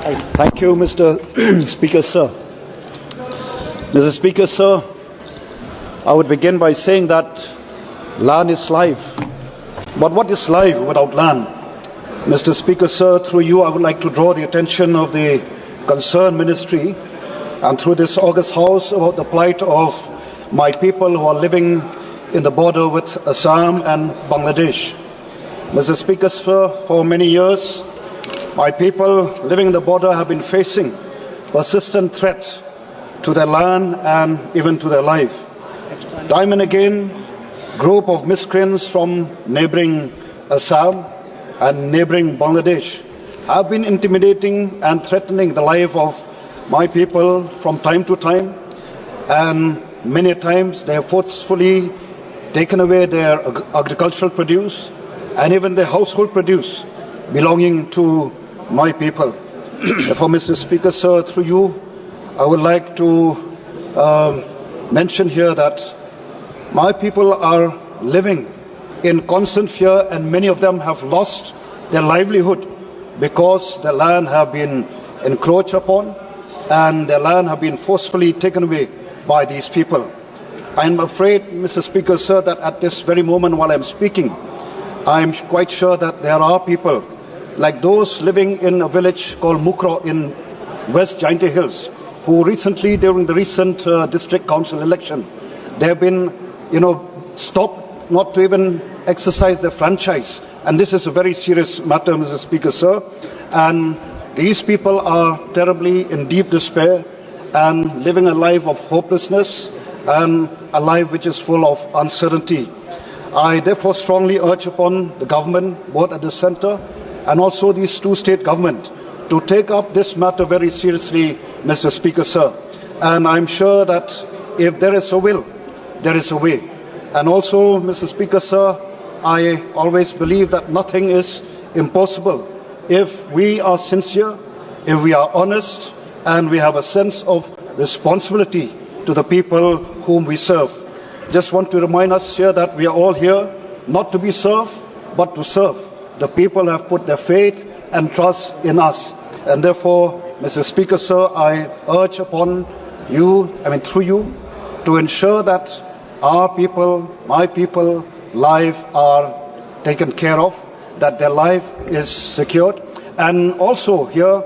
Thank you, Mr. Speaker, sir. Mr. Speaker, sir, I would begin by saying that land is life. But what is life without land? Mr. Speaker, sir, through you, I would like to draw the attention of the concerned ministry and through this August House about the plight of my people who are living in the border with Assam and Bangladesh. Mr. Speaker, sir, for many years, my people living in the border have been facing persistent threat to their land and even to their life. Time and again, group of miscreants from neighboring Assam and neighboring Bangladesh have been intimidating and threatening the life of my people from time to time, and many times they have forcefully taken away their agricultural produce and even their household produce belonging to my people. Therefore, Mr. Speaker, sir, through you, I would like to mention here that my people are living in constant fear, and many of them have lost their livelihood because their land have been encroached upon and their land have been forcefully taken away by these people. I am afraid, Mr. Speaker, sir, that at this very moment while I am speaking, I am quite sure that there are people like those living in a village called Mukro in West Jaintia Hills, who recently, during the recent district council election, they have been, stopped not to even exercise their franchise. And this is a very serious matter, Mr. Speaker, sir. And these people are terribly in deep despair and living a life of hopelessness and a life which is full of uncertainty. I therefore strongly urge upon the government, both at the centre and also these two state governments, to take up this matter very seriously, Mr. Speaker, sir. And I'm sure that if there is a will, there is a way. And also, Mr. Speaker, sir, I always believe that nothing is impossible if we are sincere, if we are honest, and we have a sense of responsibility to the people whom we serve. Just want to remind us here that we are all here not to be served, but to serve. The people have put their faith and trust in us. And therefore, Mr. Speaker, sir, I urge upon you, through you, to ensure that our people, my people, life are taken care of, that their life is secured. And also here,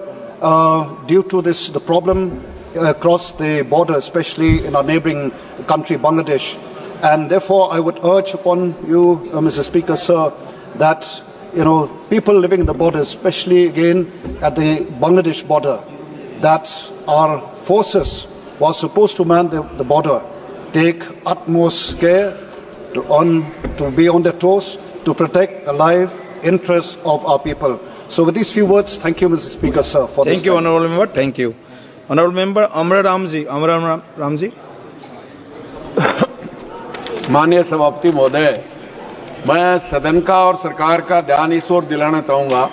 due to the problem across the border, especially in our neighboring country, Bangladesh. And therefore, I would urge upon you, Mr. Speaker, sir, that people living in the border, especially again at the Bangladesh border, that our forces who are supposed to man the border take utmost care to be on their toes to protect the life interests of our people. So with these few words, thank you, Mr. Speaker, sir, for this. Thank you, Honourable Member. Thank you. Honourable Member Amra Ramji. माननीय सभापति महोदय, मैं सदन का और सरकार का ध्यान इस ओर दिलाना चाहूँगा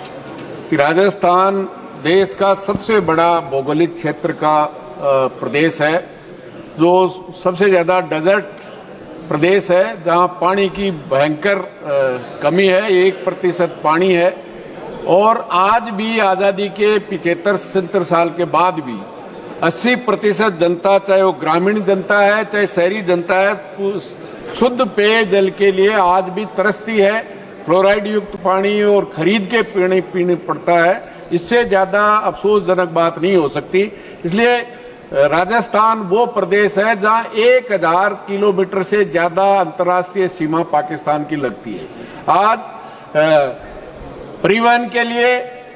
कि राजस्थान देश का सबसे बड़ा भौगोलिक क्षेत्र का प्रदेश है, जो सबसे ज़्यादा डेजर्ट प्रदेश है, जहाँ पानी की भयंकर कमी है, 1% पानी है। और आज भी आज़ादी के 75-77 साल के बाद भी 80% जनता, चाहे वो ग्रामीण जनता है चाहे शहरी जनता है, शुद्ध पेयजल के लिए आज भी तरसती है। फ्लोराइड युक्त पानी और खरीद के पीने पड़ता है। इससे ज्यादा अफसोसजनक बात नहीं हो सकती। इसलिए राजस्थान वो प्रदेश है जहां 1000 किलोमीटर से ज्यादा अंतर्राष्ट्रीय सीमा पाकिस्तान की लगती है। आज परिवहन के लिए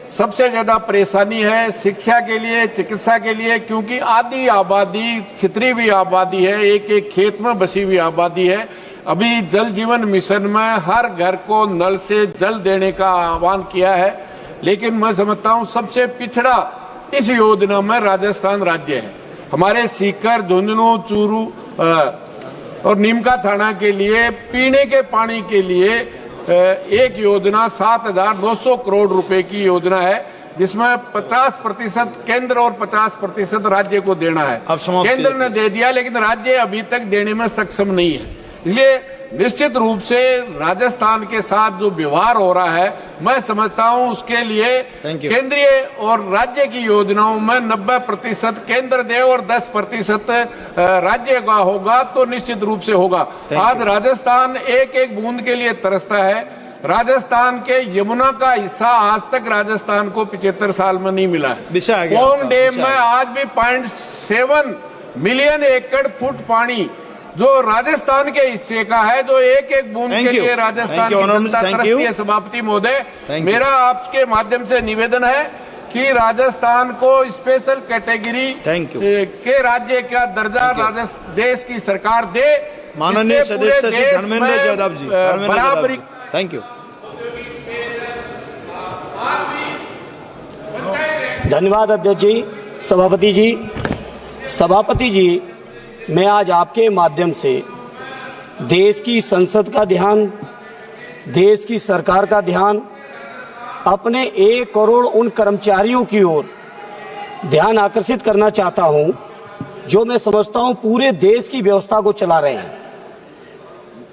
सबसे ज्यादा परेशानी है, शिक्षा के लिए, चिकित्सा के लिए, क्योंकि आधी आबादी छितरी हुई आबादी है, एक खेत में बसी हुई आबादी है। अभी जल जीवन मिशन में हर घर को नल से जल देने का आह्वान किया है, लेकिन मैं समझता हूं सबसे पिछड़ा इस योजना में राजस्थान राज्य है। हमारे सीकर, झुंझुनू, चूरू और नीमका थाना के लिए पीने के पानी के लिए एक योजना 7,900 करोड़ रुपए की योजना है, जिसमें 50% केंद्र और 50% राज्य को देना है। केंद्र ने दे दिया, लेकिन राज्य अभी तक देने में सक्षम नहीं है। इसलिए निश्चित रूप से राजस्थान के साथ जो व्यवहार हो रहा है, मैं समझता हूं उसके लिए Thank you. केंद्रीय और राज्य की योजनाओं में 90% केंद्र दे और 10% राज्य का होगा तो निश्चित रूप से होगा। आज राजस्थान एक एक बूंद के लिए तरसता है। राजस्थान के यमुना का हिस्सा आज तक राजस्थान को 75 साल में नहीं मिला है। दिशा आ गया पोंग आपका, डैम दिशा में आज भी 0.7 मिलियन एकड़ फुट पानी जो राजस्थान के हिस्से का है, जो एक एक बूंद Thank के you. लिए राजस्थान Thank you, की Honorable, जनता thank तरसती you. है। सभापति महोदय, Thank you. मेरा आपके माध्यम से निवेदन है कि राजस्थान को स्पेशल कैटेगरी Thank you. के राज्य का दर्जा राजस्थान देश की सरकार दे। माननीय इससे पूरे सदस्य श्री देश धर्मेंद्र में, जादव जी, बराबरी। Thank you. धन्यवाद अध्यक्ष जी, सभापति जी। सभापति जी, मैं आज आपके माध्यम से देश की संसद का ध्यान, देश की सरकार का ध्यान अपने 1 करोड़ उन कर्मचारियों की ओर ध्यान आकर्षित करना चाहता हूं जो मैं समझता हूं पूरे देश की व्यवस्था को चला रहे हैं।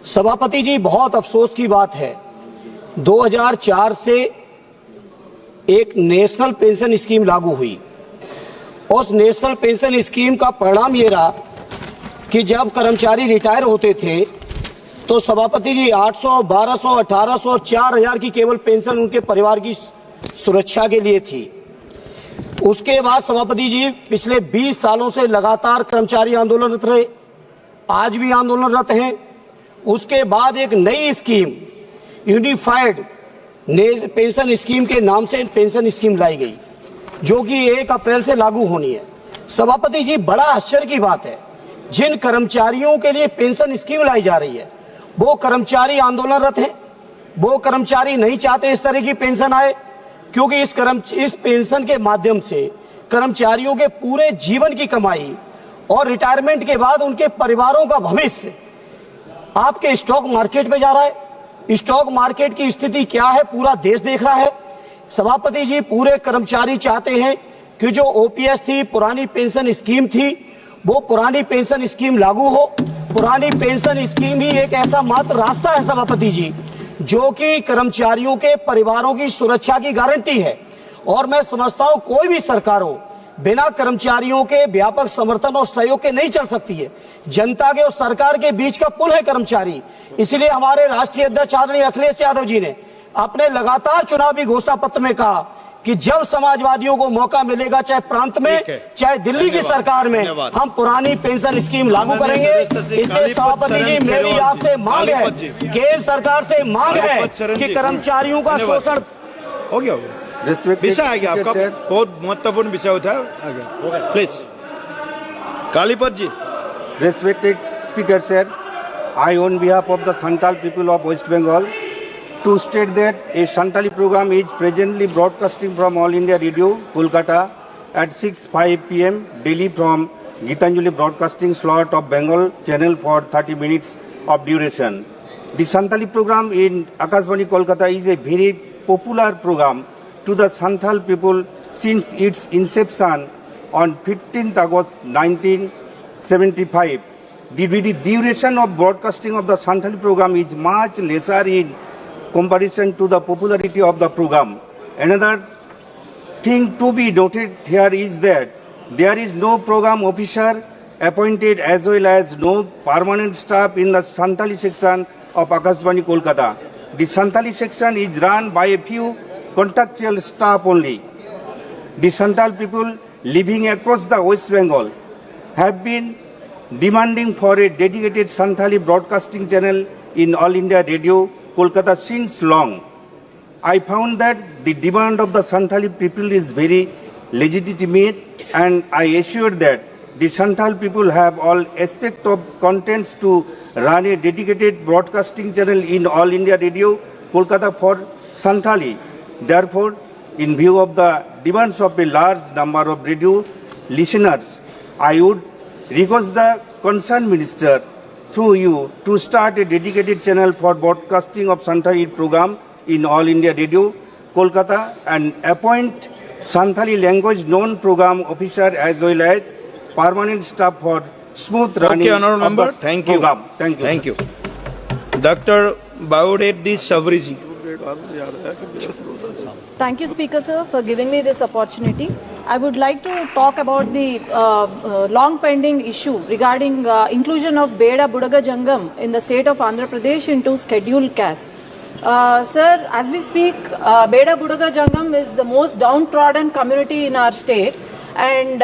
सभापति जी, बहुत अफसोस की बात है, 2004 से एक नेशनल पेंशन स्कीम लागू हुई। उस नेशनल पेंशन स्कीम का परिणाम ये रहा कि जब कर्मचारी रिटायर होते थे तो सभापति जी 800, 1200, 1800, 4000 की केवल पेंशन उनके परिवार की सुरक्षा के लिए थी। उसके बाद सभापति जी पिछले 20 सालों से लगातार कर्मचारी आंदोलनरत रहे, आज भी आंदोलनरत हैं। उसके बाद एक नई स्कीम यूनिफाइड पेंशन स्कीम के नाम से पेंशन स्कीम लाई गई जो कि 1 अप्रैल से लागू होनी है। सभापति जी, बड़ा आश्चर्य की बात है, जिन कर्मचारियों के लिए पेंशन स्कीम लाई जा रही है वो कर्मचारी आंदोलनरत हैं। वो कर्मचारी नहीं चाहते इस तरह की पेंशन आए, क्योंकि इस पेंशन के माध्यम से कर्मचारियों के पूरे जीवन की कमाई और रिटायरमेंट के बाद उनके परिवारों का भविष्य आपके स्टॉक मार्केट में जा रहा है। स्टॉक मार्केट की स्थिति क्या है पूरा देश देख रहा है। सभापति जी, पूरे कर्मचारी चाहते हैं कि जो ओपीएस थी, पुरानी पेंशन स्कीम थी, वो पुरानी पेंशन स्कीम लागू हो। पुरानी पेंशन स्कीम ही एक ऐसा मात्र रास्ता है सभापति जी जो कि कर्मचारियों के परिवारों की सुरक्षा की गारंटी है। और मैं समझता हूं कोई भी सरकार हो बिना कर्मचारियों के व्यापक समर्थन और सहयोग के नहीं चल सकती है। जनता के और सरकार के बीच का पुल है कर्मचारी। इसलिए हमारे राष्ट्रीय अध्यक्ष आदरणीय अखिलेश यादव जी ने अपने लगातार चुनावी घोषणा पत्र में कहा कि जब समाजवादियों को मौका मिलेगा, चाहे प्रांत में चाहे दिल्ली की सरकार में, हम पुरानी पेंशन स्कीम लागू करेंगे। इसलिए सभापति जी, मेरी आपसे मांग है, केंद्र सरकार से मांग है कि कर्मचारियों का शोषण हो गया। विषय आ गया आपका, बहुत महत्वपूर्ण विषय उठाया, आ गया। Please Kalipat ji. Respected Speaker sir, I on behalf of the Santal people of West Bengal to state that a Santali program is presently broadcasting from All India Radio, Kolkata at 6:05 p.m. daily from Gitanjali Broadcasting slot of Bengal channel for 30 minutes of duration. The Santali program in Akashvani Kolkata is a very popular program to the Santal people since its inception on 15th August 1975. The duration of broadcasting of the Santali program is much lesser in comparison to the popularity of the program. Another thing to be noted here is that there is no program officer appointed as well as no permanent staff in the Santali section of Akashvani Kolkata. The Santali section is run by a few contractual staff only. The Santal people living across the West Bengal have been demanding for a dedicated Santali broadcasting channel in All India Radio, Kolkata since long. I found that the demand of the Santali people is very legitimate, and I assured that the Santal people have all aspects of contents to run a dedicated broadcasting channel in All India Radio, Kolkata for Santali. Therefore, in view of the demands of a large number of radio listeners, I would request the concerned minister through you to start a dedicated channel for broadcasting of Santali program in All India Radio, Kolkata, and appoint Santali language non-program officer as well as permanent staff for smooth running Okay, honorable of member. the Thank you. program. Thank you. Thank you. Dr. Baureddy Savriji. Thank you, Speaker Sir, for giving me this opportunity. I would like to talk about the long pending issue regarding inclusion of Beda Budaga Jangam in the state of Andhra Pradesh into scheduled caste. Sir, as we speak, Beda Budaga Jangam is the most downtrodden community in our state, and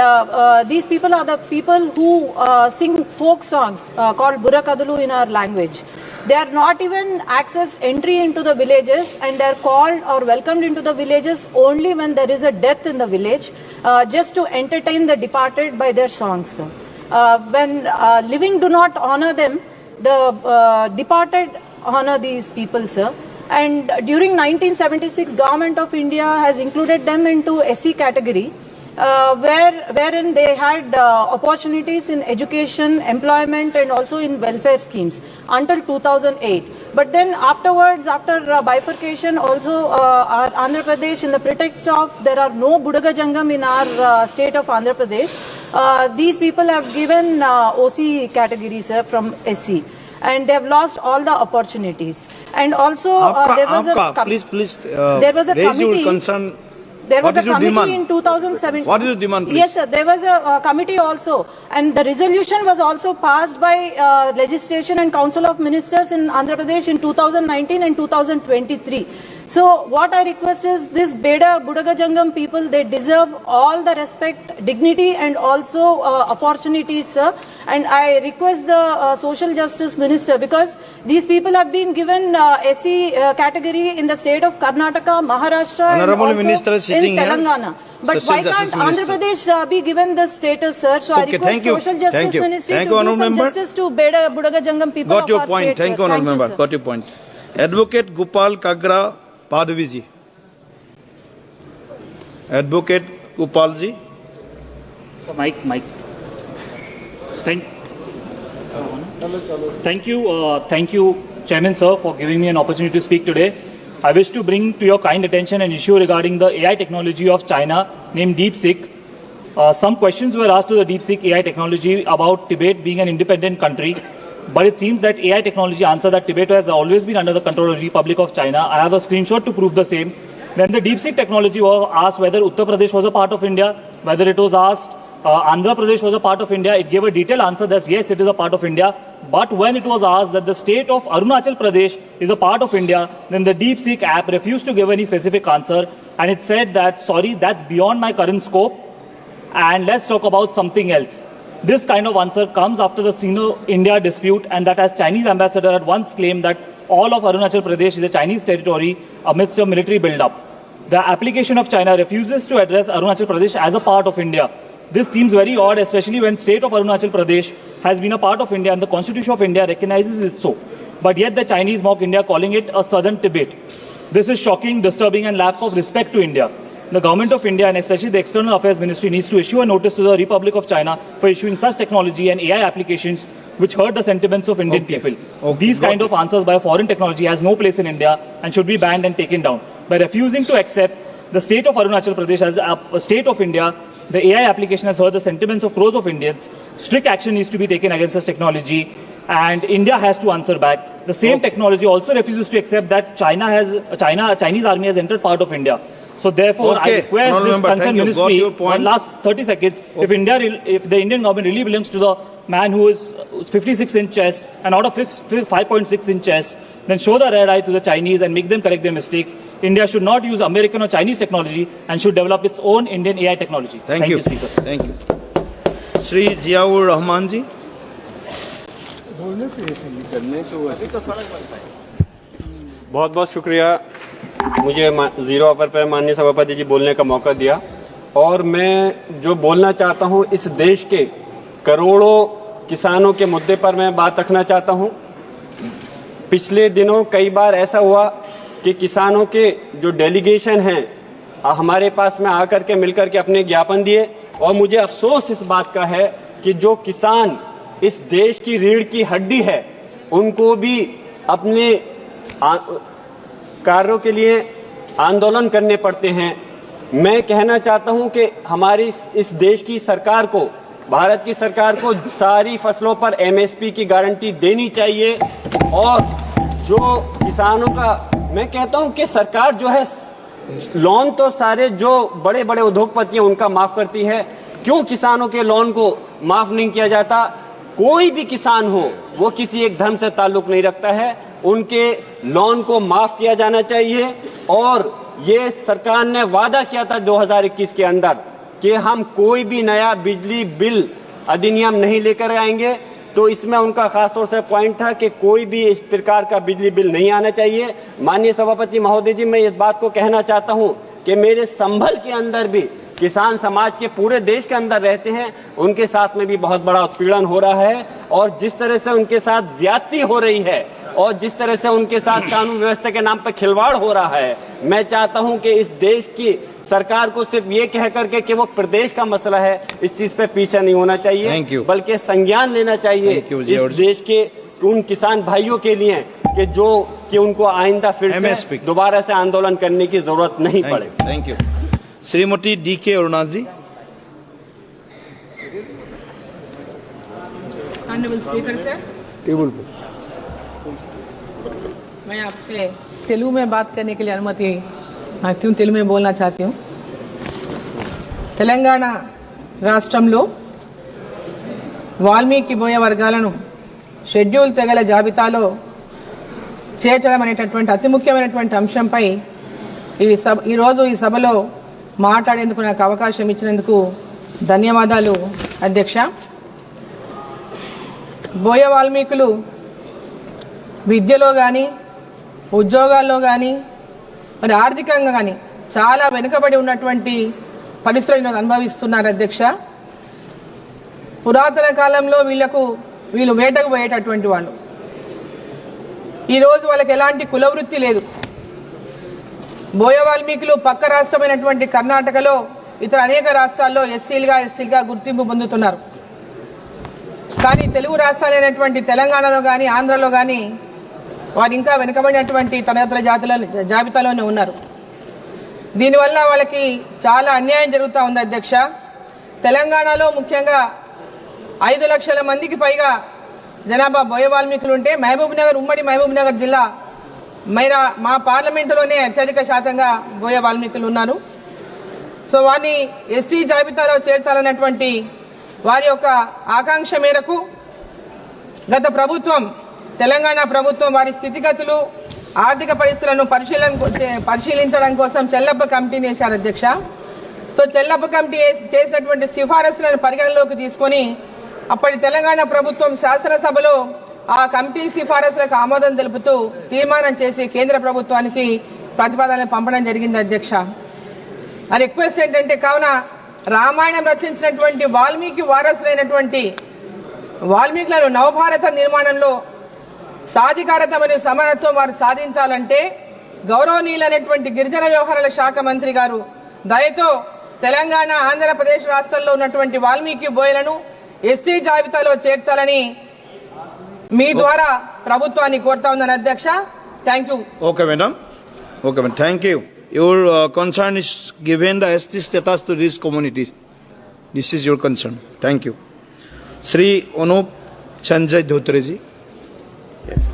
these people are the people who sing folk songs called Burakadalu in our language. They are not even accessed entry into the villages, and they are called or welcomed into the villages only when there is a death in the village, just to entertain the departed by their songs. When living do not honor them, the departed honor these people, sir. And during 1976, Government of India has included them into SC category, wherein they had opportunities in education, employment, and also in welfare schemes until 2008. But then afterwards, after bifurcation, also our Andhra Pradesh, in the pretext of there are no Budaga Jangam in our state of Andhra Pradesh, these people have given OC category, sir, from SC. And they have lost all the opportunities. And also there was there was a raise committee. Your concern. There was What a is your demand? committee in 2007. What is your demand, please? Yes, sir. There was a committee also, and the resolution was also passed by Legislation and Council of Ministers in Andhra Pradesh in 2019 and 2023. So what I request is this Beda Budaga Jangam people, they deserve all the respect, dignity, and also opportunities, sir. And I request the Social Justice Minister, because these people have been given SC category in the state of Karnataka, Maharashtra, Honorable and also Minister is in sitting here. Telangana. But Social why can't Justice Andhra Minister. Pradesh be given this status, sir? So I Okay, request thank you. Social Justice Thank you. Ministry Thank to you, do Honourable some Member. justice to Beda Budaga Jangam people Got of your our point. state, Thank sir. you, Honourable Member. sir. Got your point. Advocate Gopal Kagra Padviji. Advocate Gopalji. So Mike. Thank you, Chairman Sir, for giving me an opportunity to speak today. I wish to bring to your kind attention an issue regarding the AI technology of China named DeepSeek. Some questions were asked to the DeepSeek AI technology about Tibet being an independent country, but it seems that AI technology answered that Tibet has always been under the control of the Republic of China. I have a screenshot to prove the same. When the DeepSeek technology was asked whether Uttar Pradesh was a part of India, whether it was asked Andhra Pradesh was a part of India, it gave a detailed answer that yes, it is a part of India. But when it was asked that the state of Arunachal Pradesh is a part of India, then the DeepSeek app refused to give any specific answer, and it said that, sorry, that's beyond my current scope, and let's talk about something else. This kind of answer comes after the Sino-India dispute, and that as Chinese ambassador had once claimed that all of Arunachal Pradesh is a Chinese territory amidst a military build-up. The application of China refuses to address Arunachal Pradesh as a part of India. This seems very odd, especially when state of Arunachal Pradesh has been a part of India and the Constitution of India recognizes it so. But yet the Chinese mock India, calling it a southern Tibet. This is shocking, disturbing, and lack of respect to India. The Government of India and especially the External Affairs Ministry needs to issue a notice to the Republic of China for issuing such technology and AI applications which hurt the sentiments of Indian people. These kind of answers by foreign technology has no place in India and should be banned and taken down. By refusing to accept the state of Arunachal Pradesh as a state of India, the AI application has hurt the sentiments of crores of Indians. Strict action needs to be taken against this technology, and India has to answer back. The same technology also refuses to accept that Chinese army has entered part of India. So therefore, I request this concerned ministry, last 30 seconds, if the Indian government really belongs to the man who is 56 inch chest and out of 5.6 inch chest, then show the red eye to the Chinese and make them correct their mistakes. India should not use American or Chinese technology and should develop its own Indian AI technology. Thank you, Speaker. Thank you. Shri Ziaur Rahman ji. बहुत बहुत शुक्रिया मुझे zero hour पर माननीय सभापति जी बोलने का मौका दिया। और मैं जो बोलना चाहता हूं, इस देश के करोड़ों किसानों के मुद्दे पर मैं बात रखना चाहता हूं। पिछले दिनों कई बार ऐसा हुआ कि किसानों के जो डेलीगेशन हैं हमारे पास में आकर के मिलकर के अपने ज्ञापन दिए, और मुझे अफसोस इस बात का है कि जो किसान इस देश की रीढ़ की हड्डी है उनको भी अपने कार्यों के लिए आंदोलन करने पड़ते हैं। मैं कहना चाहता हूं कि हमारी इस देश की सरकार को, भारत की सरकार को सारी फसलों पर एमएसपी की गारंटी देनी चाहिए और जो किसानों का, मैं कहता हूं कि सरकार जो है लोन तो सारे जो बड़े बड़े उद्योगपति हैं उनका माफ करती है, क्यों किसानों के लोन को माफ नहीं किया जाता? कोई भी किसान हो वो किसी एक धर्म से ताल्लुक नहीं रखता है, उनके लोन को माफ किया जाना चाहिए। और ये सरकार ने वादा किया था 2021 के अंदर कि हम कोई भी नया बिजली बिल अधिनियम नहीं लेकर आएंगे, तो इसमें उनका खासतौर से पॉइंट था कि कोई भी इस प्रकार का बिजली बिल नहीं आना चाहिए। माननीय सभापति महोदय जी, मैं इस बात को कहना चाहता हूं कि मेरे संभल के अंदर भी किसान समाज के पूरे देश के अंदर रहते हैं, उनके साथ में भी बहुत बड़ा उत्पीड़न हो रहा है, और जिस तरह से उनके साथ ज्यादती हो रही है और जिस तरह से उनके साथ कानून व्यवस्था के नाम पर खिलवाड़ हो रहा है, मैं चाहता हूं कि इस देश की सरकार को सिर्फ ये कह करके कि वो प्रदेश का मसला है, इस चीज पे पीछे नहीं होना चाहिए, बल्कि संज्ञान लेना चाहिए इस देश के उन किसान भाइयों के लिए कि उनको आइंदा फिर से दोबारा से आंदोलन करने की जरूरत नहीं पड़े। Thank you. Shrimati DK Aruna ji. Honourable speaker sir, मैं आपसे तेलुगु में बात करने के लिए अनुमति मांगती हूँ। तेलुगु में बोलना चाहती हूँ। తెలంగాణ రాష్ట్రంలో వాల్మీకి బోయ వర్గాలను షెడ్యూల్ తెగల జాబితాలో చేర్చడం అనేటటువంటి అతి ముఖ్యమైనటువంటి అంశంపై ఈరోజు ఈ సభలో మాట్లాడేందుకు నాకు అవకాశం ఇచ్చినందుకు ధన్యవాదాలు అధ్యక్ష. బోయ వాల్మీకులు విద్యలో కానీ ఉద్యోగాల్లో కానీ మరి ఆర్థికంగా కానీ చాలా వెనుకబడి ఉన్నటువంటి పరిస్థితులను అనుభవిస్తున్నారు అధ్యక్ష. పురాతన కాలంలో వీళ్ళు వేటకు పోయేటటువంటి వాళ్ళు. ఈరోజు వాళ్ళకి ఎలాంటి కులవృత్తి లేదు. బోయ వాల్మీకులు పక్క రాష్ట్రమైనటువంటి కర్ణాటకలో ఇతర అనేక రాష్ట్రాల్లో ఎస్సీలుగా గుర్తింపు పొందుతున్నారు. కానీ తెలుగు రాష్ట్రాలైనటువంటి తెలంగాణలో కానీ ఆంధ్రలో కానీ వారు ఇంకా వెనుకబడినటువంటి తరగతుల జాబితాలోనే ఉన్నారు. దీనివల్ల వాళ్ళకి చాలా అన్యాయం జరుగుతూ ఉంది అధ్యక్ష. తెలంగాణలో ముఖ్యంగా 5 లక్షల మందికి పైగా జనాభా బోయ వాల్మీకులు ఉంటే ఉమ్మడి మహబూబ్ నగర్ జిల్లా మా పార్లమెంటులోనే అత్యధిక శాతంగా బోయ వాల్మీకులు ఉన్నారు. సో వారిని ఎస్టీ జాబితాలో చేర్చాలన్నటువంటి వారి యొక్క ఆకాంక్ష మేరకు గత ప్రభుత్వం, తెలంగాణ ప్రభుత్వం వారి స్థితిగతులు, ఆర్థిక పరిస్థితులను పరిశీలించడం కోసం చెల్లప్ప కమిటీని వేశారు అధ్యక్ష. సో చెల్లప్ప కమిటీ చేసినటువంటి సిఫారసులను పరిగణలోకి తీసుకొని అప్పటి తెలంగాణ ప్రభుత్వం శాసనసభలో ఆ కమిటీ సిఫారసులకు ఆమోదం తెలుపుతూ తీర్మానం చేసి కేంద్ర ప్రభుత్వానికి ప్రతిపాదనలు పంపడం జరిగింది అధ్యక్ష. ఆ రిక్వెస్ట్ ఏంటంటే, కావున రామాయణం రచించినటువంటి వాల్మీకి వారసులైనటువంటి వాల్మీకులను నవభారత నిర్మాణంలో సాధికారత మరియు సమానత్వం వారు సాధించాలంటే గౌరవనీయులైనటువంటి గిరిజన వ్యవహారాల శాఖ మంత్రి గారు దయతో తెలంగాణ, ఆంధ్రప్రదేశ్ రాష్ట్రాల్లో ఉన్నటువంటి వాల్మీకి బోయలను ఎస్టీ జాబితాలో చేర్చాలని మీ ద్వారా ప్రభుత్వాన్ని కోరుతా ఉన్నాను అధ్యక్ష. Thank you. Okay madam. Thank you. Your concern is given the ST status to these communities. This is your concern. Thank you. Shri Anup Sanjay Dhotre ji. Yes.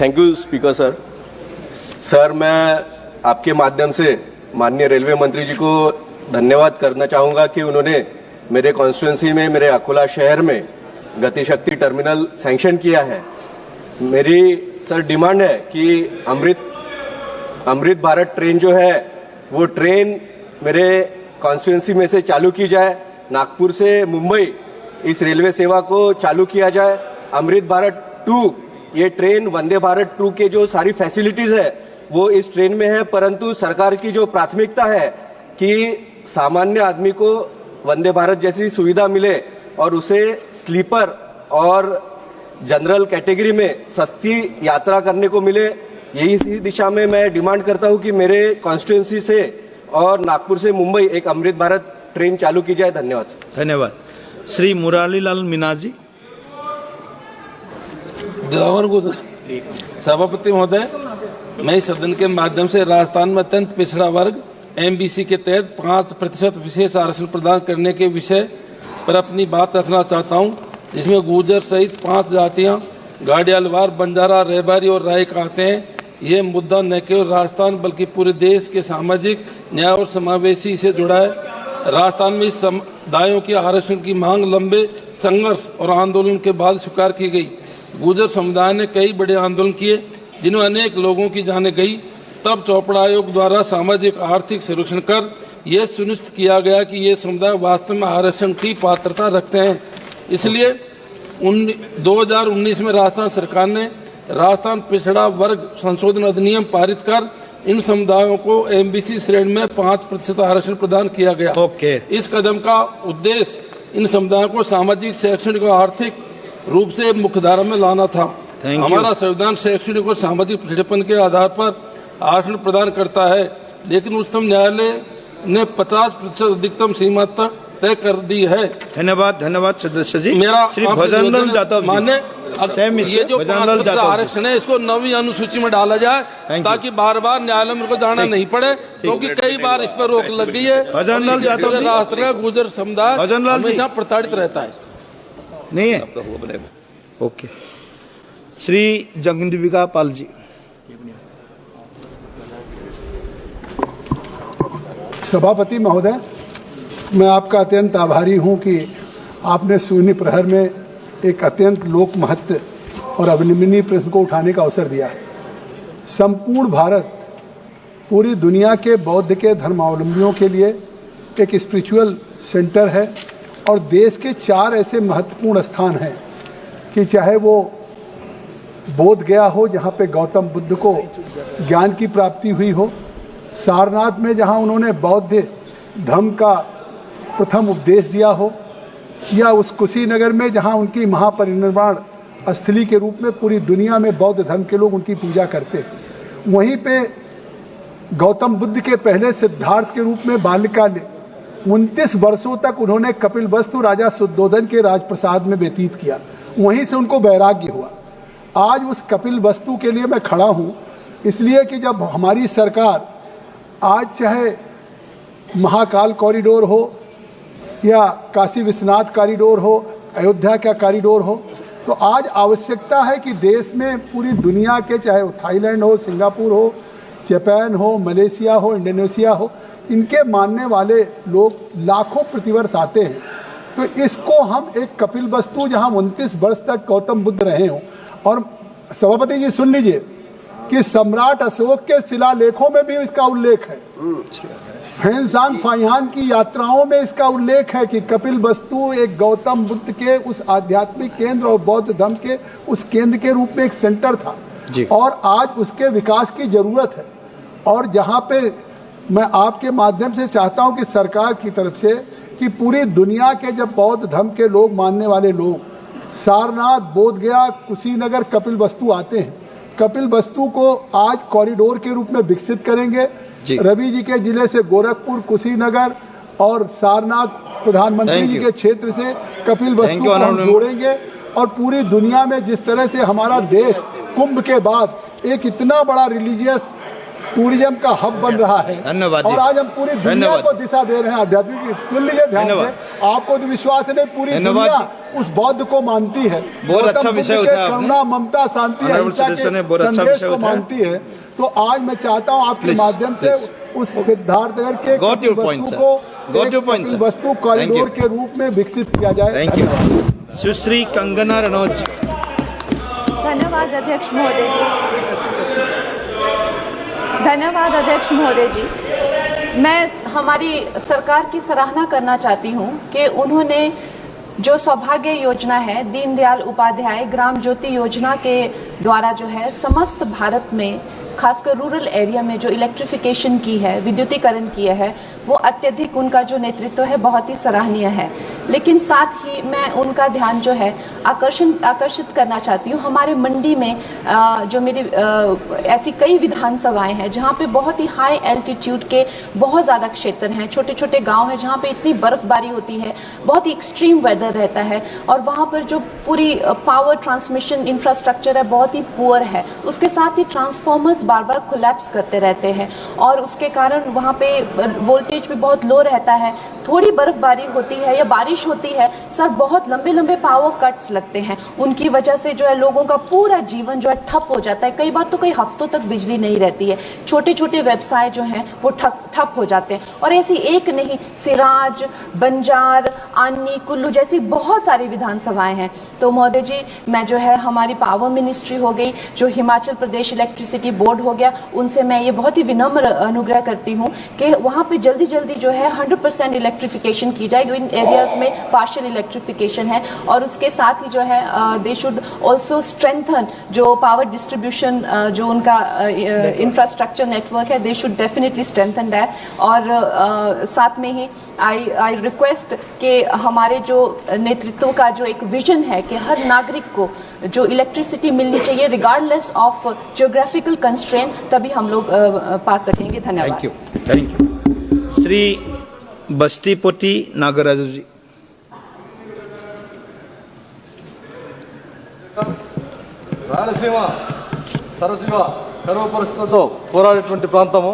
Thank you, Speaker sir. Sir, मैं आपके माध्यम से माननीय railway मंत्री जी को धन्यवाद करना चाहूंगा कि उन्होंने मेरे कॉन्स्टिट्यूंसी में, मेरे अकोला शहर में गति शक्ति टर्मिनल सैंक्शन किया है. मेरी सर डिमांड है कि अमृत भारत ट्रेन जो है वो ट्रेन मेरे कॉन्स्टिट्यूंसी में से चालू की जाए. नागपुर से मुंबई इस रेलवे सेवा को चालू किया जाए. अमृत भारत 2, ये ट्रेन वंदे भारत 2 के जो सारी फैसिलिटीज है वो इस ट्रेन में है, परंतु सरकार की जो प्राथमिकता है कि सामान्य आदमी को वंदे भारत जैसी सुविधा मिले और उसे स्लीपर और जनरल कैटेगरी में सस्ती यात्रा करने को मिले. यही दिशा में मैं डिमांड करता हूं कि मेरे कॉन्स्टिट्यूंसी से और नागपुर से मुंबई एक अमृत भारत ट्रेन चालू की जाए. धन्यवाद सर. धन्यवाद. श्री मुरारीलाल मीना जी. सभापति महोदय, मैं सदन के माध्यम से राजस्थान में अत्यंत पिछड़ा वर्ग MBC के तहत 5% विशेष आरक्षण प्रदान करने के विषय पर अपनी बात रखना चाहता हूं, जिसमें गुर्जर सहित 5 जातियां गाड़ियालवार, बंजारा, रेबारी और राय आते हैं। ये मुद्दा न केवल राजस्थान बल्कि पूरे देश के सामाजिक न्याय और समावेशी से जुड़ा है। राजस्थान में इस समुदायों की आरक्षण की मांग लंबे संघर्ष और आंदोलन के बाद स्वीकार की गई। गुर्जर समुदाय ने कई बड़े आंदोलन किए जिनमें अनेक लोगों की जानें गई। तब चोपड़ा आयोग द्वारा सामाजिक आर्थिक सर्वेक्षण कर यह सुनिश्चित किया गया कि ये समुदाय वास्तव में आरक्षण की पात्रता रखते हैं। इसलिए 2019 में राजस्थान सरकार ने राजस्थान पिछड़ा वर्ग संशोधन अधिनियम पारित कर इन समुदायों को एमबीसी श्रेणी में 5% आरक्षण प्रदान किया गया। इस कदम का उद्देश्य इन समुदायों को सामाजिक, शैक्षणिक और आर्थिक रूप से मुख्यधारा में लाना था। हमारा संविधान शैक्षणिक और सामाजिक पिछड़ेपन के आधार पर आरक्षण प्रदान करता है, लेकिन उच्चतम न्यायालय ने 50% अधिकतम सीमा तक तय कर दी है। धन्यवाद सदस्य जी। मेरा श्री भजनलाल जाटव माने ये जो 5% आरक्षण है इसको 9वीं अनुसूची में डाला जाए ताकि बार बार न्यायालय में जाना नहीं पड़े, क्योंकि कई बार इस पर रोक लग गई है। भजनलाल जाटव जी, राष्ट्र का गुर्जर समुदाय हमेशा प्रताड़ित रहता है। नहीं है? ओके। श्री जगदीबिका पाल जी। सभापति महोदय, मैं आपका अत्यंत आभारी हूं कि आपने शून्य प्रहर में एक अत्यंत लोक महत्व और अविलंबनीय प्रश्न को उठाने का अवसर दिया। संपूर्ण भारत पूरी दुनिया के बौद्ध के धर्मावलंबियों के लिए एक स्पिरिचुअल सेंटर है और देश के 4 ऐसे महत्वपूर्ण स्थान हैं कि चाहे वो बोध गया हो जहाँ पे गौतम बुद्ध को ज्ञान की प्राप्ति हुई हो, सारनाथ में जहाँ उन्होंने बौद्ध धर्म का प्रथम उपदेश दिया हो, या उस कुशीनगर में जहाँ उनकी महापरिनिर्वाण स्थली के रूप में पूरी दुनिया में बौद्ध धर्म के लोग उनकी पूजा करते। वहीं पे गौतम बुद्ध के पहले सिद्धार्थ के रूप में बाल्यकाल 29 वर्षों तक उन्होंने कपिलवस्तु राजा शुद्धोधन के राजप्रसाद में व्यतीत किया। वहीं से उनको वैराग्य हुआ। आज उस कपिलवस्तु के लिए मैं खड़ा हूँ इसलिए कि जब हमारी सरकार आज चाहे महाकाल कॉरिडोर हो या काशी विश्वनाथ कॉरिडोर हो, अयोध्या का कॉरिडोर हो, तो आज आवश्यकता है कि देश में पूरी दुनिया के, चाहे वो थाईलैंड हो, सिंगापुर हो, जापान हो, मलेशिया हो, इंडोनेशिया हो, इनके मानने वाले लोग लाखों प्रतिवर्ष आते हैं। तो इसको हम एक कपिलवस्तु जहां 29 वर्ष तक गौतम बुद्ध रहे हों, और सभापति जी सुन लीजिए कि सम्राट अशोक के शिलालेखों में भी इसका उल्लेख है। हैंसांग फाहियान की यात्राओं में इसका उल्लेख है कि कपिलवस्तु एक गौतम बुद्ध के उस आध्यात्मिक केंद्र और बौद्ध धर्म के उस केंद्र के रूप में एक सेंटर था और आज उसके विकास की जरूरत है। और जहां पे मैं आपके माध्यम से चाहता हूं कि सरकार की तरफ से कि पूरी दुनिया के जब बौद्ध धर्म के लोग, मानने वाले लोग सारनाथ, बोधगया, कुशीनगर, कपिलवस्तु आते हैं, कपिलवस्तु को आज कॉरिडोर के रूप में विकसित करेंगे। रवि जी के जिले से गोरखपुर, कुशीनगर और सारनाथ प्रधानमंत्री जी के क्षेत्र से कपिलवस्तु को हम जोड़ेंगे और पूरी दुनिया में जिस तरह से हमारा देश कुंभ के बाद एक इतना बड़ा रिलीजियस टूरिज्म का हब बन रहा है और आज हम पूरी दुनिया को दिशा दे रहे हैं आध्यात्मिक। सुन लीजिए ध्यान से, आपको तो विश्वास है नहीं, पूरी दुनिया उस बौद्ध को मानती है। बहुत अच्छा विषय उठाया आपने। करुणा, ममता, शांति, अहिंसा के संदेश को मानती है। तो आज मैं चाहता हूं आपके माध्यम से उस सिद्धार्थनगर के वस्तु कॉरिडोर के रूप में विकसित किया जाए। सुश्री कंगना रनौत जी। धन्यवाद अध्यक्ष महोदय जी। धन्यवाद अध्यक्ष महोदय जी। मैं हमारी सरकार की सराहना करना चाहती हूं कि उन्होंने जो सौभाग्य योजना है, दीनदयाल उपाध्याय ग्राम ज्योति योजना के द्वारा जो है समस्त भारत में खासकर रूरल एरिया में जो इलेक्ट्रिफिकेशन की है, विद्युतीकरण किया है, वो अत्यधिक उनका जो नेतृत्व है बहुत ही सराहनीय है। लेकिन साथ ही मैं उनका ध्यान जो है आकर्षित करना चाहती हूँ। हमारे मंडी में जो मेरी ऐसी कई विधानसभाएं हैं जहाँ पे बहुत ही हाई एल्टीट्यूड के बहुत ज़्यादा क्षेत्र हैं, छोटे छोटे गांव हैं जहाँ पे इतनी बर्फबारी होती है, बहुत ही एक्सट्रीम वेदर रहता है और वहाँ पर जो पूरी पावर ट्रांसमिशन इंफ्रास्ट्रक्चर है बहुत ही पुअर है। उसके साथ ही ट्रांसफॉर्मर्स बार बार कोलैप्स करते रहते हैं और उसके कारण वहाँ पे वोल्टेज भी बहुत लो रहता है। थोड़ी बर्फबारी होती है या बारिश होती है सर, बहुत लंबे लंबे पावर कट्स लगते हैं। उनकी वजह से जो है लोगों का पूरा जीवन जो है ठप हो जाता है। कई बार तो कई हफ्तों तक बिजली नहीं रहती है। छोटे छोटे व्यवसाय जो हैं वो ठप हो जाते हैं। और ऐसी एक नहीं, सिराज, बंजार, आनी, कुल्लू जैसी बहुत सारी विधानसभाएं हैं। तो महोदय जी, मैं जो है हमारी पावर मिनिस्ट्री हो गई, जो हिमाचल प्रदेश इलेक्ट्रिसिटी बोर्ड हो गया, उनसे मैं ये बहुत ही विनम्र अनुग्रह करती हूँ कि वहाँ पे जल्दी जल्दी जो है 100% इलेक्ट्रिफिकेशन की जाएगी। इन एरियाज में पार्शियल इलेक्ट्रिफिकेशन है। और उसके साथ ही जो है दे शुड ऑल्सो स्ट्रेंथन जो पावर डिस्ट्रीब्यूशन जो उनका इंफ्रास्ट्रक्चर नेटवर्क है, they should definitely strengthen that. और साथ में ही आई रिक्वेस्ट कि हमारे जो नेतृत्व का जो एक विजन है कि हर नागरिक को जो इलेक्ट्रिसिटी मिलनी चाहिए रिगार्डलेस ऑफ जियोग्राफिकल कंस्ट्रेंट, तभी हम लोग पा सकेंगे। धन्यवाद। Thank you. श्री बस्तीपोती नागराजु जी। రాయలసీమ తరచుగా కరువు పరిస్థితులతో పోరాడేటువంటి ప్రాంతము.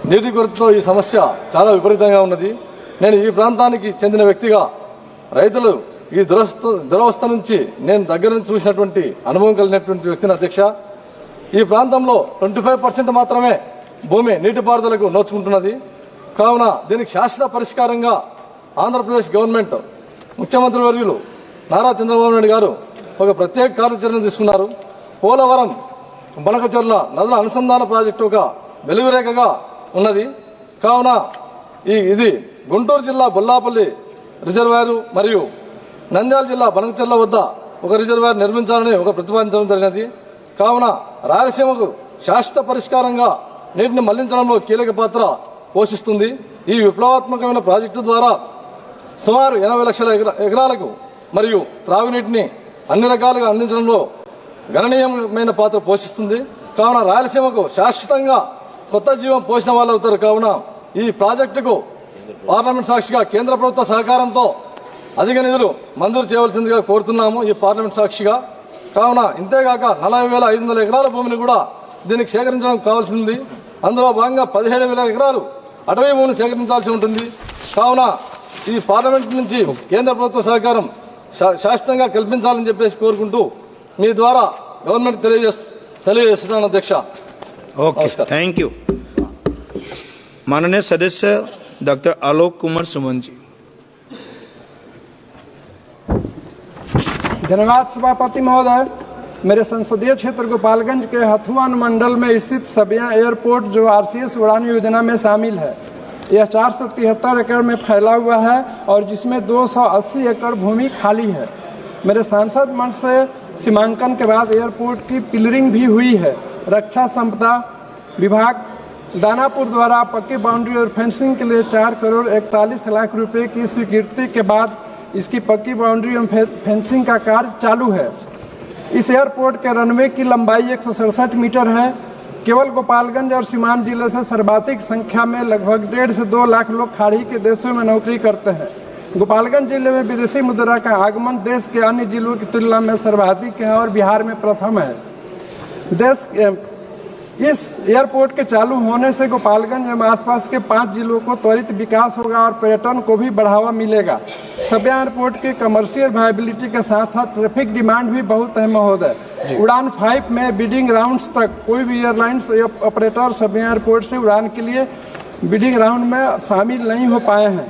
నీటి కొరతతో ఈ సమస్య చాలా విపరీతంగా ఉన్నది. నేను ఈ ప్రాంతానికి చెందిన వ్యక్తిగా రైతులు ఈ దురవస్థ నుంచి నేను దగ్గర నుంచి చూసినటువంటి అనుభవం కలిగినటువంటి వ్యక్తిని అధ్యక్ష. ఈ ప్రాంతంలో 25% మాత్రమే భూమి నీటిపారుదలకు నోచుకుంటున్నది. కావున దీనికి శాశ్వత పరిష్కారంగా ఆంధ్రప్రదేశ్ గవర్నమెంట్ ముఖ్యమంత్రి వర్యులు నారా చంద్రబాబు నాయుడు గారు ఒక ప్రత్యేక కార్యాచరణ తీసుకున్నారు. పోలవరం బనకచెర్ల నదుల అనుసంధాన ప్రాజెక్టు ఒక వెలుగురేఖగా ఉన్నది. కావున ఇది గుంటూరు జిల్లా బొల్లాపల్లి రిజర్వాయర్ మరియు నంద్యాల జిల్లా బనకచెర్ల వద్ద ఒక రిజర్వాయర్ నిర్మించాలని ఒక ప్రతిపాదించడం జరిగినది. కావున రాయలసీమకు శాశ్వత పరిష్కారంగా నీటిని మళ్లించడంలో కీలక పాత్ర పోషిస్తుంది. ఈ విప్లవాత్మకమైన ప్రాజెక్టు ద్వారా సుమారు 80 లక్షల ఎకరాలకు మరియు త్రాగునీటిని అన్ని రకాలుగా అందించడంలో గణనీయమైన పాత్ర పోషిస్తుంది. కావున రాయలసీమకు శాశ్వతంగా కొత్త జీవం పోసిన వాళ్ళు అవుతారు. కావున ఈ ప్రాజెక్టుకు పార్లమెంట్ సాక్షిగా కేంద్ర ప్రభుత్వ సహకారంతో అధిక నిధులు మంజూరు చేయవలసిందిగా కోరుతున్నాము ఈ పార్లమెంట్ సాక్షిగా. కావున ఇంతేగాక 40,500 ఎకరాల భూమిని కూడా దీనికి సేకరించడం కావాల్సింది. అందులో భాగంగా 17,000 ఎకరాలు అటవీ భూమిని సేకరించాల్సి ఉంటుంది. కావున ఈ పార్లమెంట్ నుంచి కేంద్ర ప్రభుత్వ సహకారం శాశ్వతంగా కల్పించాలని చెప్పేసి కోరుకుంటూ మీ ద్వారా గవర్నమెంట్ తెలియజేస్తున్నాను అధ్యక్ష. Okay, thank you. माननीय सदस्य डॉक्टर आलोक कुमार सुमन जी। धन्यवाद सभापति महोदय। मेरे संसदीय क्षेत्र गोपालगंज के हथुआ मंडल में स्थित सबिया एयरपोर्ट जो RCS उड़ान योजना में शामिल है, यह 473 एकड़ में फैला हुआ है और जिसमें 280 एकड़ भूमि खाली है। मेरे सांसद मंच से सीमांकन के बाद एयरपोर्ट की पिलरिंग भी हुई है। रक्षा संपदा विभाग दानापुर द्वारा पक्की बाउंड्री और फेंसिंग के लिए 4 करोड़ 41 लाख रुपए की स्वीकृति के बाद इसकी पक्की बाउंड्री और फेंसिंग का कार्य चालू है। इस एयरपोर्ट के रनवे की लंबाई 167 मीटर है। केवल गोपालगंज और सीमांत जिले से सर्वाधिक संख्या में लगभग 1.5 से 2 लाख लोग खाड़ी के देशों में नौकरी करते हैं। गोपालगंज जिले में विदेशी मुद्रा का आगमन देश के अन्य जिलों की तुलना में सर्वाधिक है और बिहार में प्रथम है। इस एयरपोर्ट के चालू होने से गोपालगंज एवं आसपास के 5 जिलों को त्वरित विकास होगा और पर्यटन को भी बढ़ावा मिलेगा। सबिया एयरपोर्ट की कमर्शियल वायबिलिटी के साथ साथ ट्रैफिक डिमांड भी बहुत है महोदय। उड़ान 5 में बिडिंग राउंड्स तक कोई भी एयरलाइंस ऑपरेटर सबिया एयरपोर्ट से उड़ान के लिए बिडिंग राउंड में शामिल नहीं हो पाए हैं।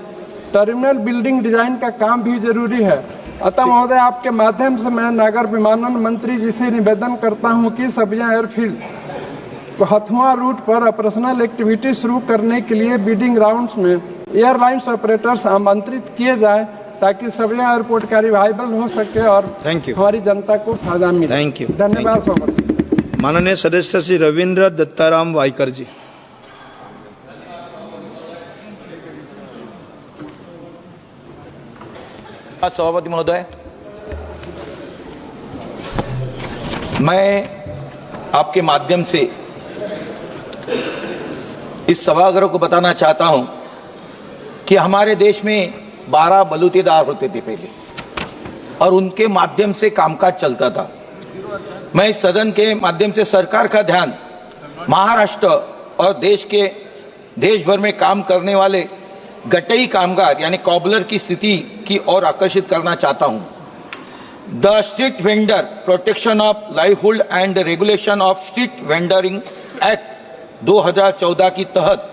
टर्मिनल बिल्डिंग डिजाइन का काम भी जरूरी है। अतः महोदय, आपके माध्यम से मैं नागर विमानन मंत्री जी से निवेदन करता हूं कि सबिया एयरफील्ड हथुआ रूट पर ऑपरेशनल एक्टिविटी शुरू करने के लिए बिडिंग राउंड्स में एयरलाइंस ऑपरेटर्स आमंत्रित किए जाए ताकि सबिया एयरपोर्ट का रिवाइवल हो सके और हमारी जनता को फायदा मिले। Thank you. धन्यवाद सभापति। माननीय सदस्य श्री रविंद्र दत्ताराम वाइकर जी। सभापति महोदय, मैं आपके माध्यम से इस सभागृह को बताना चाहता हूं कि हमारे देश में 12 बलूतेदार होते थे पहले और उनके माध्यम से कामकाज चलता था। मैं इस सदन के माध्यम से सरकार का ध्यान महाराष्ट्र और देश भर में काम करने वाले गटई कामगार यानी कॉबलर की स्थिति की ओर आकर्षित करना चाहता हूं। The street vendor protection of livelihood and regulation of street wandering act 2014 की तहत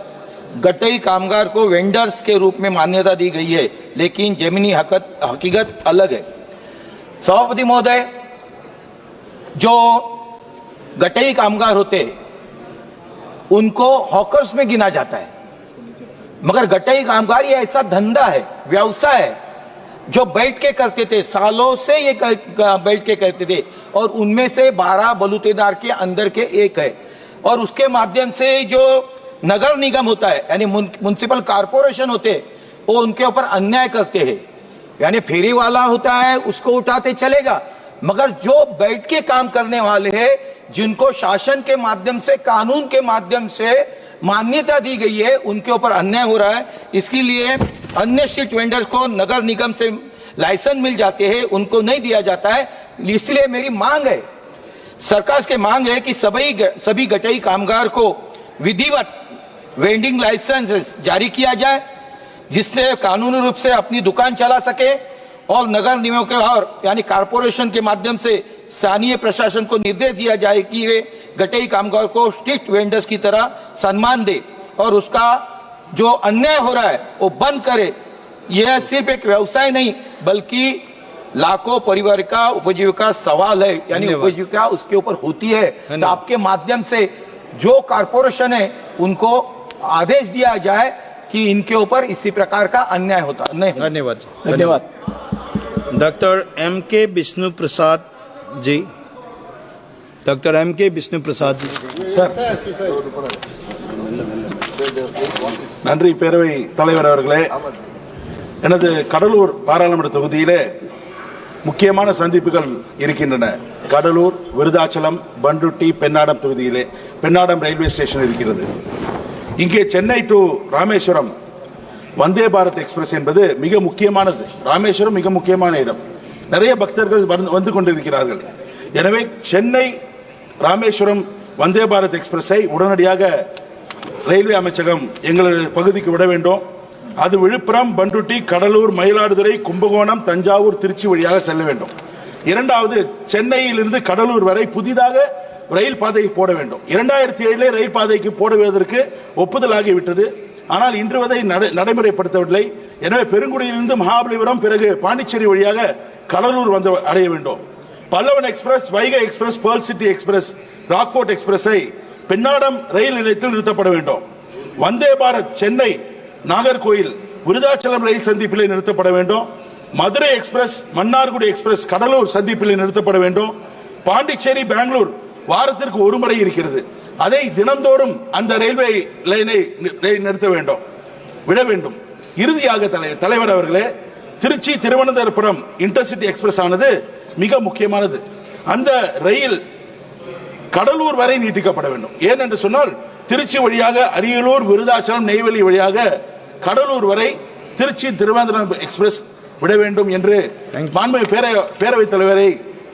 गटई कामगार को वेंडर्स के रूप में मान्यता दी गई है, लेकिन जमीनी हकीकत अलग है। सभापति महोदय, जो गटई कामगार होते उनको हॉकर्स में गिना जाता है, मगर गटई कामगार ये ऐसा धंधा है, व्यवसाय है जो बैठ के करते थे, सालों से ये बैठ के करते थे, और उनमें से 12 बलूतेदार के अंदर के एक है। और उसके माध्यम से जो नगर निगम होता है यानी म्युनिसिपल कारपोरेशन होते, वो उनके ऊपर अन्याय करते हैं। यानी फेरी वाला होता है उसको उठाते चलेगा, मगर जो बैठ के काम करने वाले हैं, जिनको शासन के माध्यम से, कानून के माध्यम से मान्यता दी गई है, उनके ऊपर अन्याय हो रहा है। इसके लिए अन्य स्ट्रीट वेंडर्स को नगर निगम से लाइसेंस मिल जाते हैं, उनको नहीं दिया जाता है। इसलिए मेरी मांग है, सरकार से मांग है कि सभी गटई कामगार को विधिवत वेंडिंग लाइसेंस जारी किया जाए, जिससे कानूनी रूप से अपनी दुकान चला सके, और नगर निगमों के और यानी कारपोरेशन के माध्यम से स्थानीय प्रशासन को निर्देश दिया जाए कि वे गटई कामगार को स्ट्रीट वेंडर्स की तरह सम्मान दे और उसका जो अन्याय हो रहा है वो बंद करे। यह सिर्फ एक व्यवसाय नहीं बल्कि लाखों परिवार का उपजीविका सवाल है, यानी उपजीविका उसके ऊपर होती है। तो आपके माध्यम से जो कारपोरेशन है उनको आदेश दिया जाए कि इनके ऊपर इसी प्रकार का अन्याय होता नहीं। धन्यवाद। धन्यवाद। Doctor M.K. Vishnu Prasad ji, doctor M.K. Vishnu Prasad ji. நன்றி பேரவை தலைவர் அவர்களே. எனது கடலூர் பாராளுமன்ற தொகுதியிலே முக்கியமான சந்திப்புகள் இருக்கின்றன. கடலூர், விருதாச்சலம், பண்ருட்டி, பெண்ணாடம் தொகுதியிலே பெண்ணாடம் ரயில்வே ஸ்டேஷன் இருக்கிறது. இங்கே சென்னை டு ராமேஸ்வரம் வந்தே பாரத் எக்ஸ்பிரஸ் என்பது மிக முக்கியமானது. ராமேஸ்வரம் மிக முக்கியமான இடம். நிறைய பக்தர்கள் வந்து கொண்டிருக்கிறார்கள். எனவே சென்னை ராமேஸ்வரம் வந்தே பாரத் எக்ஸ்பிரஸை உடனடியாக ரயில்வே அமைச்சகம் எங்களது பகுதிக்கு விட வேண்டும். அது விழுப்புரம், பண்ருட்டி, கடலூர், மயிலாடுதுறை, கும்பகோணம், தஞ்சாவூர், திருச்சி வழியாக செல்ல வேண்டும். இரண்டாவது, சென்னையிலிருந்து கடலூர் வரை புதிதாக ரயில் பாதை போட வேண்டும். 2007 ரயில் பாதைக்கு போடுவதற்கு ஒப்புதல் ஆகிவிட்டது. ஆனால் இன்று வரை நடைமுறைப்படுத்தவில்லை. எனவே பெருங்குடியிலிருந்து மகாபலிபுரம், பிறகு பாண்டிச்சேரி வழியாக கடலூர் வந்து அடைய வேண்டும். Pallavan express, Vaigai express, pearl city express, Rockfort எக்ஸ்பிரஸை பெண்ணாடம் ரயில் நிலையத்தில் நிறுத்தப்பட வேண்டும். வந்தே பாரத் சென்னை நாகர்கோயில் விருதாச்சலம் ரயில் சந்திப்பிலே நிறுத்தப்பட வேண்டும். மதுரை எக்ஸ்பிரஸ், மன்னார்குடி எக்ஸ்பிரஸ் கடலூர் சந்திப்பிலே நிறுத்தப்பட வேண்டும். பாண்டிச்சேரி, பெங்களூர் வாரத்திற்கு ஒரு முறை இருக்கிறது. அதை தினந்தோறும் அந்த ரயில்வே லைனை நிறுத்த வேண்டும், விட வேண்டும். இறுதியாக தலைவர் அவர்களே, திருச்சி திருவனந்தபுரம் இன்டர்சிட்டி எக்ஸ்பிரஸ் ஆனது மிக முக்கியமானது. அந்த ரயில் கடலூர் வரை நீட்டிக்கப்பட வேண்டும். ஏனென்று சொன்னால் திருச்சி வழியாக அரியலூர், விருதாச்சலம், நெய்வேலி வழியாக கடலூர் வரை திருச்சி திருவனந்தபுரம் எக்ஸ்பிரஸ் விட வேண்டும் என்று மாண்புமிகு பேரவைத் தலைவரை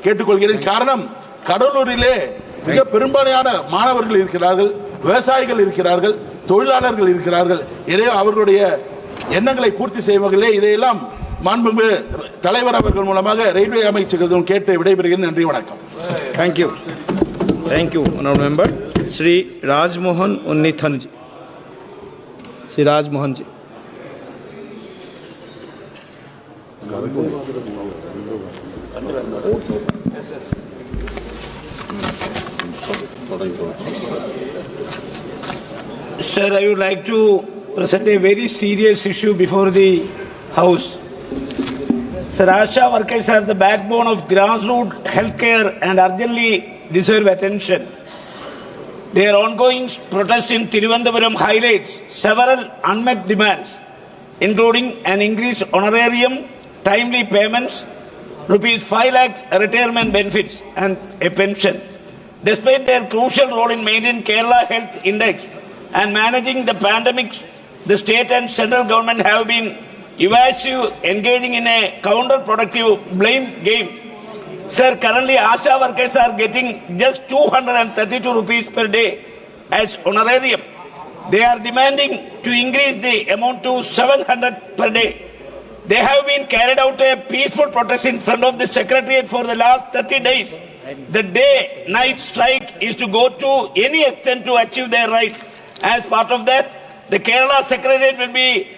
கேட்டுக்கொள்கிறேன். காரணம், கடலூரிலே மிக பெரும்பாலான மாணவர்கள் இருக்கிறார்கள், விவசாயிகள் இருக்கிறார்கள், தொழிலாளர்கள் இருக்கிறார்கள். எனவே அவர்களுடைய எண்ணங்களை பூர்த்தி செய்வதிலே இதையெல்லாம் மாண்புமிகு தலைவர் அவர்கள் மூலமாக ரயில்வே அமைச்சகம் கேட்டு விடைபெறுகிறேன். நன்றி, வணக்கம். Thank you. Thank you, honorable member. Shri Rajmohan Unnithan ji. Shri Rajmohan ji. Sir, I would like to present a very serious issue before the House. Sir, ASHA workers are the backbone of grassroots healthcare and urgently deserve attention. Their ongoing protest in Thiruvananthapuram highlights several unmet demands, including an increased honorarium, timely payments, ₹5 lakhs retirement benefits, and a pension. Despite their crucial role in maintaining Kerala Health Index and managing the pandemic, the state and central government have been evasive, engaging in a counterproductive blame game. Sir, currently ASHA workers are getting just 232 rupees per day as honorarium. They are demanding to increase the amount to 700 per day. They have been carried out a peaceful protest in front of the Secretariat for the last 30 days. The day-night strike is to go to any extent to achieve their rights. As part of that, the Kerala Secretariat will be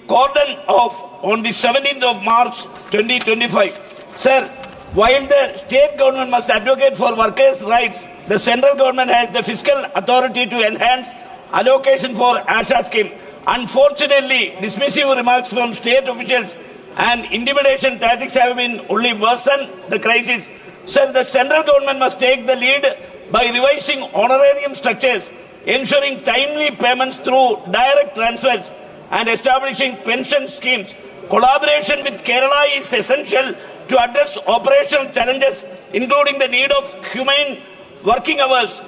cordoned off on the 17th of March 2025. Sir, while the state government must advocate for workers' rights, the central government has the fiscal authority to enhance allocation for ASHA scheme. Unfortunately, dismissive remarks from state officials and intimidation tactics have been only worsened the crisis. Sir, the central government must take the lead by revising honorarium structures, ensuring timely payments through direct transfers, and establishing pension schemes. Collaboration with Kerala is essential to address operational challenges, including the need of humane working hours.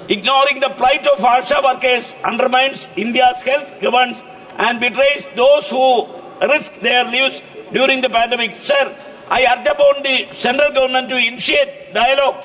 Ignoring the plight of ASHA workers undermines India's health governance and betrays those who risk their lives during the pandemic. Sir, I urge upon the central government to initiate dialogue,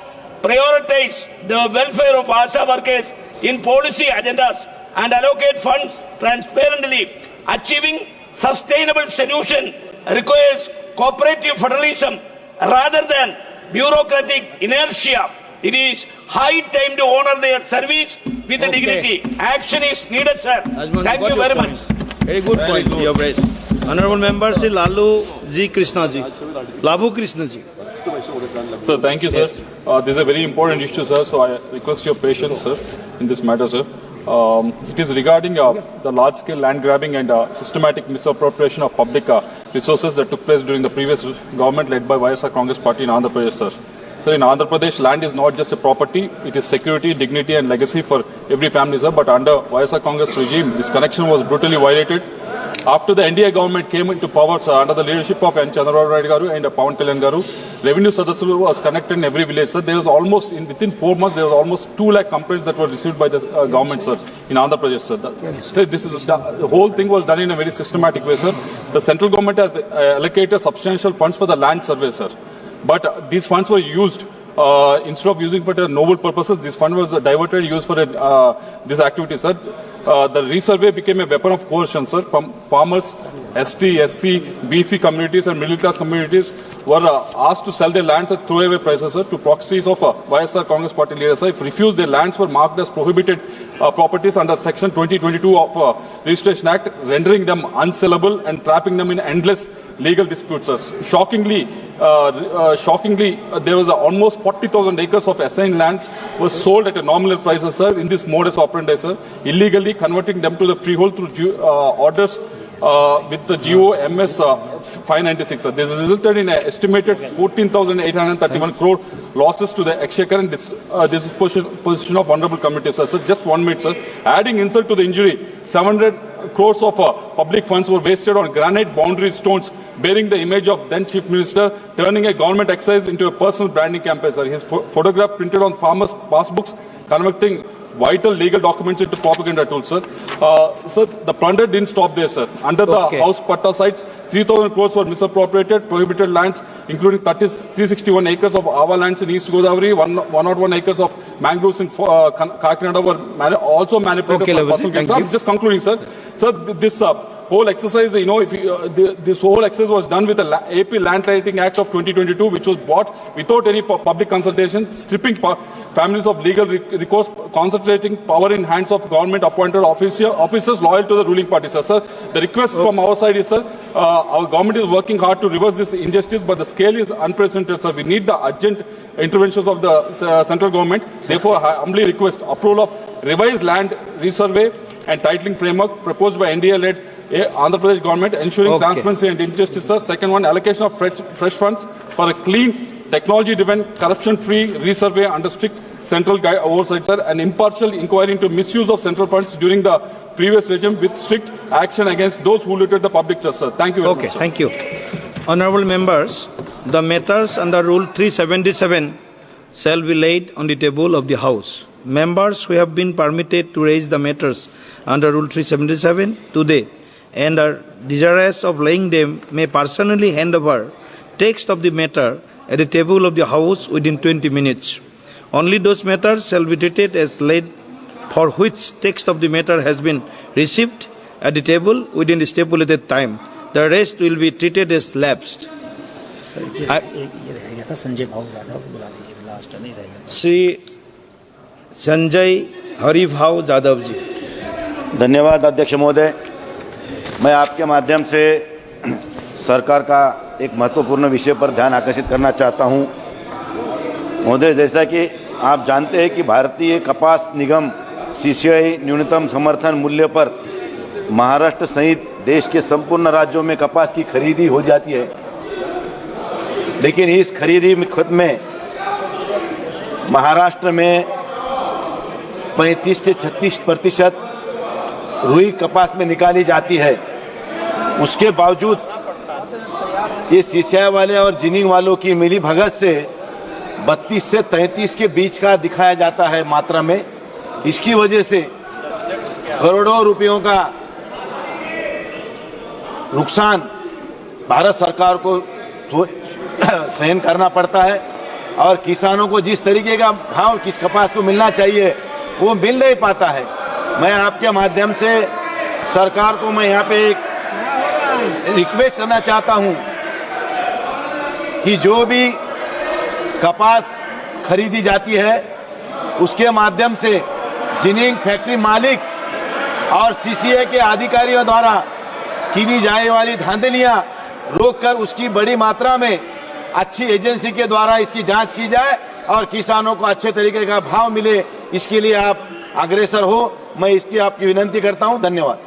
prioritize the welfare of ASHA workers in policy agendas, and allocate funds transparently. Achieving sustainable solution requires cooperative federalism rather than bureaucratic inertia. It is high time to honor their service with dignity. Action is needed, sir. Thank you very much. Very good point you have raised. Honorable Member Sri Lalu Ji Krishna Ji. Labu Krishna Ji. Sir, thank you, sir. This is a very important issue, sir. So I request your patience, sir, in this matter, sir. It is regarding the large-scale land grabbing and systematic misappropriation of public resources that took place during the previous government led by YSR Congress Party in Andhra Pradesh, sir. Sir, in Andhra Pradesh, land is not just a property, it is security, dignity and legacy for every family, sir. But under YSR Congress regime, this connection was brutally violated. After the NDA government came into power, sir, under the leadership of N. Chandrababu Naidu Garu and Pawan Kalyan Garu, revenue Sadasulu was connected in every village, sir. There was almost, within 4 months, there was almost 2 lakh complaints that were received by the government, sir, in Andhra Pradesh, sir. The whole thing was done in a very systematic way, sir. The central government has allocated substantial funds for the land survey, sir. But these funds were used, instead of using for noble purposes, this fund was diverted and used for this activity, sir. The resurvey became a weapon of coercion, sir, from farmers, ST, SC, BC communities and middle class communities were asked to sell their lands at throwaway prices, sir, to proxies of YSR Congress Party leaders, sir. If refused, their lands were marked as prohibited properties under Section 2022 of Registration Act, rendering them unsellable and trapping them in endless legal disputes, sir. Shockingly, there was almost 40,000 acres of assigned lands was sold at a nominal price, sir, in this modus operandi, sir, illegally converting them to the freehold through orders with the GO-MS 596. This resulted in an estimated 14,831 crore losses to the exchequer and disposition of vulnerable communities. Sir, just 1 minute, sir. Adding insult to the injury, 700 crores of public funds were wasted on granite boundary stones bearing the image of then Chief Minister, turning a government exercise into a personal branding campaign, sir. His photograph printed on farmers' passbooks, converting vital legal documents into propaganda tools, sir. Sir, the plunder didn't stop there, sir. Under the House Patta sites, 3,000 crores were misappropriated, prohibited lands, including 361 acres of Ava lands in East Godavari, 101 acres of mangroves in Kakinada were also manipulated for personal gain. I'm just concluding, sir. Sir, this whole exercise, this whole exercise was done with the AP Land Titling Act of 2022, which was bought without any public consultation, stripping families of legal recourse, concentrating power in hands of government-appointed officers loyal to the ruling party, sir. Sir, the request from our side is, sir, our government is working hard to reverse this injustice, but the scale is unprecedented, sir. We need the urgent interventions of the central government. Therefore, I humbly request approval of revised land resurvey and titling framework proposed by NDA-led Andhra Pradesh government, ensuring transparency and injustice, sir. Second one, allocation of fresh funds for a clean, technology-driven, corruption-free resurvey under strict central oversight, sir, and impartial inquiry into misuse of central funds during the previous regime with strict action against those who looted the public trust, sir. Thank you very much, sir. Thank you. Honorable members, the matters under Rule 377 shall be laid on the table of the House. Members who have been permitted to raise the matters under Rule 377 today and are desirous of laying them may personally hand over text of the matter at the table of the House within 20 minutes. Only those matters shall be treated as laid for which text of the matter has been received at the table within the stipulated time. The rest will be treated as lapsed. Shri Sanjay Haribhau Jadhav ji. धन्यवाद अध्यक्ष महोदय। मैं आपके माध्यम से सरकार का एक महत्वपूर्ण विषय पर ध्यान आकर्षित करना चाहता हूं। महोदय, जैसा कि आप जानते हैं कि भारतीय कपास निगम सीसीआई न्यूनतम समर्थन मूल्य पर महाराष्ट्र सहित देश के संपूर्ण राज्यों में कपास की खरीदी हो जाती है, लेकिन इस खरीदी में महाराष्ट्र में 35 से 36% रुई कपास में निकाली जाती है। उसके बावजूद ये सीसीआई वाले और जिनिंग वालों की मिली भगत से 32 से 33 के बीच का दिखाया जाता है मात्रा में। इसकी वजह से करोड़ों रुपयों का नुकसान भारत सरकार को सहन करना पड़ता है और किसानों को जिस तरीके का भाव किस कपास को मिलना चाहिए वो मिल नहीं पाता है। मैं आपके माध्यम से सरकार को मैं यहाँ पे एक रिक्वेस्ट करना चाहता हूँ कि जो भी कपास खरीदी जाती है उसके माध्यम से जिनिंग फैक्ट्री मालिक और सीसीआई के अधिकारियों द्वारा की जाने वाली धांधलियां रोककर उसकी बड़ी मात्रा में अच्छी एजेंसी के द्वारा इसकी जांच की जाए और किसानों को अच्छे तरीके का भाव मिले, इसके लिए आप अग्रसर हो। मैं इसकी आपकी विनती करता हूं। धन्यवाद।